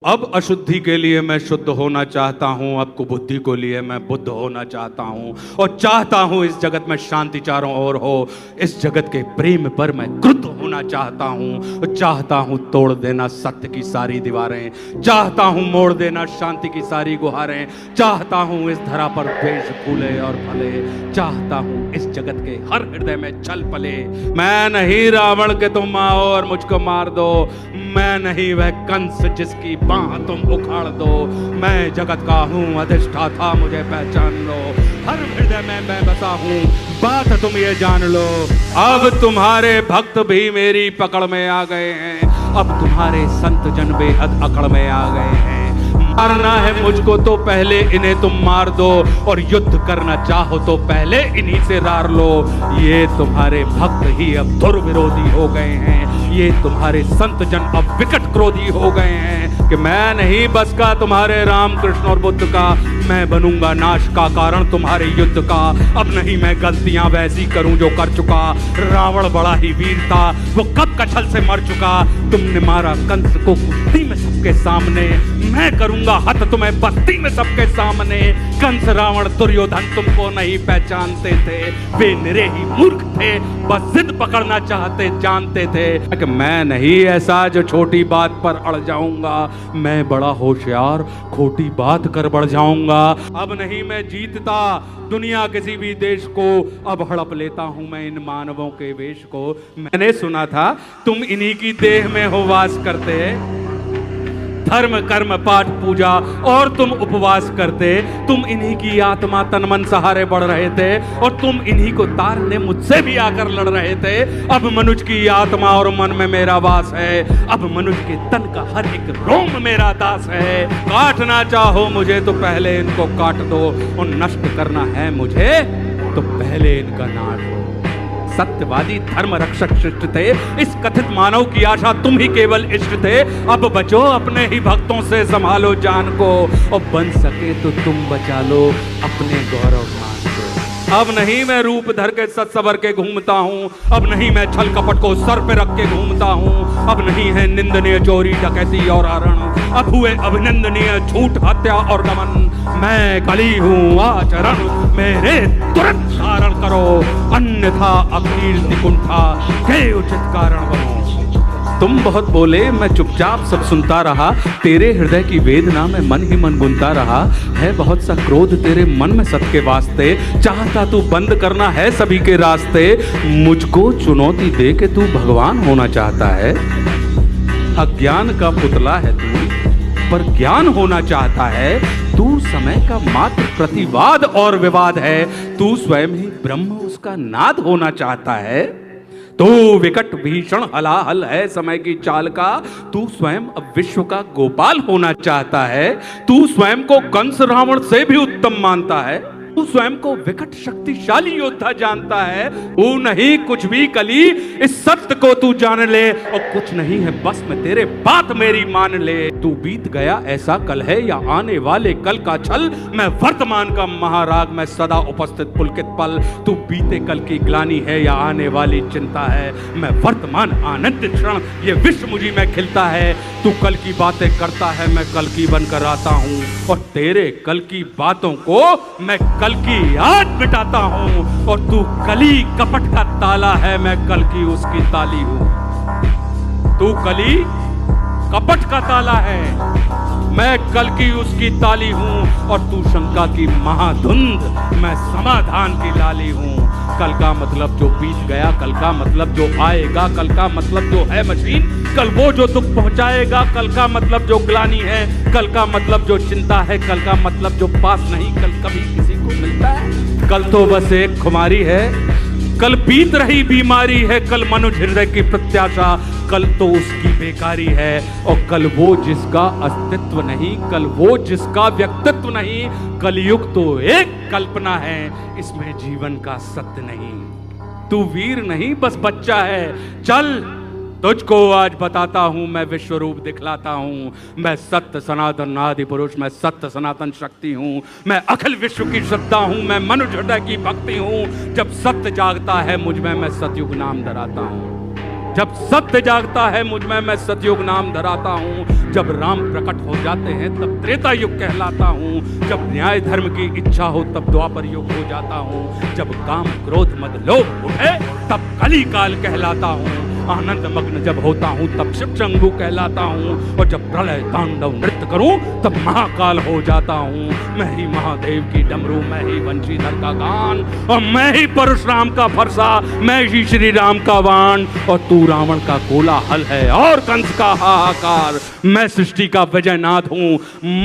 अब अशुद्धि के लिए मैं शुद्ध होना चाहता हूँ, अब कुबुद्धि को लिए मैं बुद्ध होना चाहता हूँ और चाहता हूँ इस जगत में शांति चारों ओर हो। इस जगत के प्रेम पर मैं क्रुद्ध होना चाहता हूँ और चाहता हूँ तोड़ देना सत्य की सारी दीवारें, चाहता हूँ मोड़ देना शांति की सारी गुहारें, चाहता हूँ इस धरा पर द्वेष फूले और फले, चाहता हूँ इस जगत के हर हृदय में छल पले। मैं नहीं रावण के तुम आओ और मुझको मार दो, मैं नहीं वह कंस जिसकी बाह तुम उखाड़ दो, मैं जगत का हूँ अधिष्ठाता मुझे पहचान लो, हर हृदय में मैं बसा हूँ बात तुम ये जान लो। अब तुम्हारे भक्त भी मेरी पकड़ में आ गए हैं, अब तुम्हारे संत जन बेहद अकड़ में आ गए हैं। मारना है मुझको तो पहले इन्हें तुम मार दो और युद्ध करना चाहो तो पहले इन्हीं से रार लो। ये तुम्हारे भक्त ही अब धुर विरोधी हो गए हैं, ये तुम्हारे संत जन अब विकट क्रोधी हो गए हैं कि मैं नहीं बस का तुम्हारे राम कृष्ण और बुद्ध का, मैं बनूंगा नाश का कारण तुम्हारे युद्ध का। अब नहीं मैं गलतियां वैसी करूं जो कर चुका, रावण बड़ा ही वीर था वो कब का छल से मर चुका। तुमने मारा कंस को कुश्ती में सबके सामने, मैं करूंगा हत तुम्हें बस्ती में सबके सामने। कंस रावण दुर्योधन तुमको नहीं पहचानते थे, वे निरे ही मूर्ख थे, बस जिद पकड़ना चाहते जानते थे कि मैं नहीं ऐसा जो छोटी बात पर अड़ जाऊंगा, मैं बड़ा होशियार खोटी बात कर बढ़ जाऊंगा। अब नहीं मैं जीतता दुनिया किसी भी देश को, अब हड़प लेता हूं मैं इन मानवों के वेश को। मैंने सुना था तुम इन्हीं की देह में हो वास करते, धर्म कर्म पाठ पूजा और तुम उपवास करते, तुम इन्हीं की आत्मा तन मन सहारे बढ़ रहे थे और तुम इन्हीं को तारने मुझसे भी आकर लड़ रहे थे। अब मनुष्य की आत्मा और मन में मेरा वास है, अब मनुष्य के तन का हर एक रोम मेरा दास है। काटना चाहो मुझे तो पहले इनको काट दो और नष्ट करना है मुझे तो पहले इनका नाश हो। सत्यवादी धर्म रक्षक शिष्ट थे, इस कथित मानव की आशा तुम ही केवल इष्ट थे। अब बचो अपने ही भक्तों से संभालो जान को और बन सके तो तुम बचा लो अपने गौरव मान को। अब नहीं मैं रूप धर के सच सवर के घूमता हूँ, अब नहीं मैं छल कपट को सर पे रख के घूमता हूँ, अब नहीं है निंदनीय चोरी डकैती और हरण, अब हुए अभिनंदनीय झूठ हत्या और दमन। मैं कली हूँ आचरण मेरे तुरंत धारण करो, अन्यथा अकीर्ति कुंठा के उचित कारण बनो। तुम बहुत बोले मैं चुपचाप सब सुनता रहा, तेरे हृदय की वेदना में मन ही मन गुनता रहा। है बहुत सा क्रोध तेरे मन में सबके वास्ते, चाहता तू बंद करना है सभी के रास्ते। मुझको चुनौती दे के तू भगवान होना चाहता है, अज्ञान का पुतला है तू पर ज्ञान होना चाहता है। तू समय का मात्र प्रतिवाद और विवाद है, तू स्वयं ही ब्रह्म उसका नाद होना चाहता है। तू विकट भीषण हलाहल है समय की चाल का, तू स्वयं अब विश्व का गोपाल होना चाहता है। तू स्वयं को कंस रावण से भी उत्तम मानता है, तू स्वयं को विकट शक्तिशाली योद्धा जानता है। तू नहीं कुछ भी कली, इस सत्य को तू जान ले और कुछ नहीं है बस में तेरे बात मेरी मान ले। तू बीत गया ऐसा कल है या आने वाले कल का छल, मैं वर्तमान का महाराग मैं सदा उपस्थित पुलकित पल। तू बीते कल की ग्लानि है या आने वाली चिंता है, मैं वर्तमान आनंदित क्षण ये विश्व मुझी में खिलता है। तू कल की बातें करता है मैं कल की बनकर आता हूँ और तेरे कल की बातों को मैं कल की याद मिटाता हूँ। और तू कली कपट का ताला है मैं कल की उसकी ताली हूँ। तू कली कपट का ताला है मैं कल की उसकी ताली हूँ और तू शंका की महाधुंध मैं समाधान की लाली हूँ। कल का मतलब जो बीत गया, कल का मतलब जो आएगा, कल का मतलब जो है मशीन, कल वो जो दुख पहुंचाएगा, कल का मतलब जो ग्लानि है, कल का मतलब जो चिंता है, कल का मतलब जो पास नहीं कल कभी किसी को मिलता है। कल तो बस एक खुमारी है, कल बीत रही बीमारी है, कल मनुष्य हृदय की प्रत्याशा, कल तो उसकी बेकारी है और कल वो जिसका अस्तित्व नहीं, कल वो जिसका व्यक्तित्व नहीं। कलयुग तो एक कल्पना है, इसमें जीवन का सत्य नहीं। तू वीर नहीं बस बच्चा है, चल तुझको आज बताता हूं मैं विश्व रूप दिखलाता हूं। मैं सत्य सनातन आदि पुरुष, मैं सत्य सनातन शक्ति हूं, मैं अखिल विश्व की श्रद्धा हूं, मैं मनुष्य हृदय की भक्ति हूं। जब सत्य जागता है मुझ में मैं सतयुग नाम धराता हूं। जब सत्य जागता है मुझ में, मैं सतयुग नाम धराता हूँ। जब राम प्रकट हो जाते हैं तब त्रेता युग कहलाता हूँ। जब न्याय धर्म की इच्छा हो तब द्वापर युग हो जाता हूँ। जब काम क्रोध मद लोभ उठे तब कली काल कहलाता हूँ। आनंद मग्न जब होता हूँ तब शिव शंभु कहलाता हूँ। और जब प्रलय तांडव नृत्य करूँ तब महाकाल हो जाता हूँ। मैं ही महादेव की डमरू, मैं ही बंशीधर का गान, और मैं ही परशुराम का फरसा, मैं ही श्री राम का बाण। और तू रावण का कोलाहल है और कंस का हाहाकार। मैं सृष्टि का वैजयनाथ हूँ,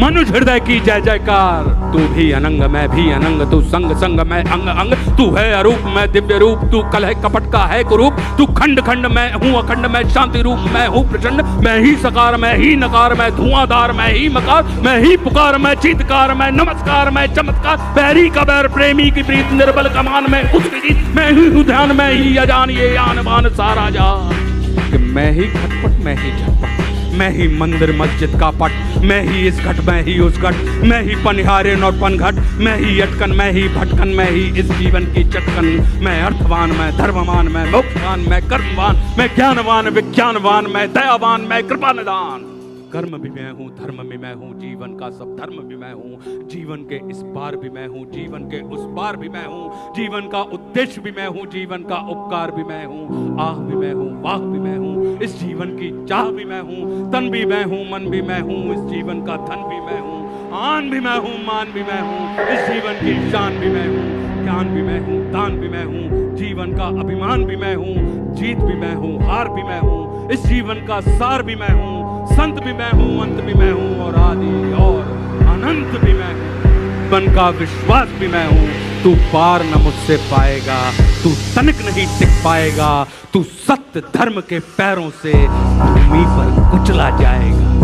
मनुष्य हृदय की जय जयकार। तू भी अनंग मैं भी अनंग, तू संग संग मैं अंग अंग। तू है अरूप मैं दिव्य रूप, तू कलह कपट का है कुरूप। तू खंड खंड मैं हूँ अखंड, मैं शांति रूप मैं हूँ प्रचंड। मैं ही सकार मैं ही नकार, मैं धुआंधार मैं ही मकार। मैं ही पुकार मैं चीतकार, मैं नमस्कार मैं चमत्कार। बैरी का बैर प्रेमी की प्रीत, निर्बल कमान मैं उसकी जीत। मैं ही हूँ ध्यान मैं ही अजान, ये आन बान सारा जान। कि मैं ही खटपट मैं ही झटपट, मैं ही मंदिर मस्जिद का पट। मैं ही इस घट मैं ही उस घट, मैं ही पनिहारिन और पनघट। मैं ही अटकन मैं ही भटकन, मैं ही इस जीवन की चटकन। मैं अर्थवान मैं धर्मवान, मैं मोक्षवान मैं कर्मवान। मैं ज्ञानवान विज्ञानवान, मैं दयावान मैं कृपा निदान। कर्म भी मैं हूँ धर्म भी मैं हूँ, जीवन का सब धर्म भी मैं हूँ। जीवन के इस पार भी मैं हूँ, जीवन के उस पार भी मैं हूँ। जीवन का उद्देश्य भी मैं हूँ, जीवन का उपकार भी मैं हूँ। आह भी मैं हूँ वाह भी मैं हूँ, इस जीवन की चाह भी मैं हूँ। तन भी मैं हूँ मन भी मैं हूँ, इस जीवन का धन भी मैं हूँ। आन भी मैं हूँ मान भी मैं हूँ, इस जीवन की शान भी मैं हूँ। ज्ञान भी मैं हूँ दान भी मैं हूँ, जीवन का अभिमान भी मैं हूँ। जीत भी मैं हूँ हार भी मैं हूँ, इस जीवन का सार भी मैं हूँ। संत भी मैं हूँ अंत भी मैं हूँ, और आदि और अनंत भी मैं हूँ। मन का विश्वास भी मैं हूँ। तू पार न मुझसे पाएगा, तू तनिक नहीं टिक पाएगा। तू सत्य धर्म के पैरों से भूमि पर कुचला जाएगा।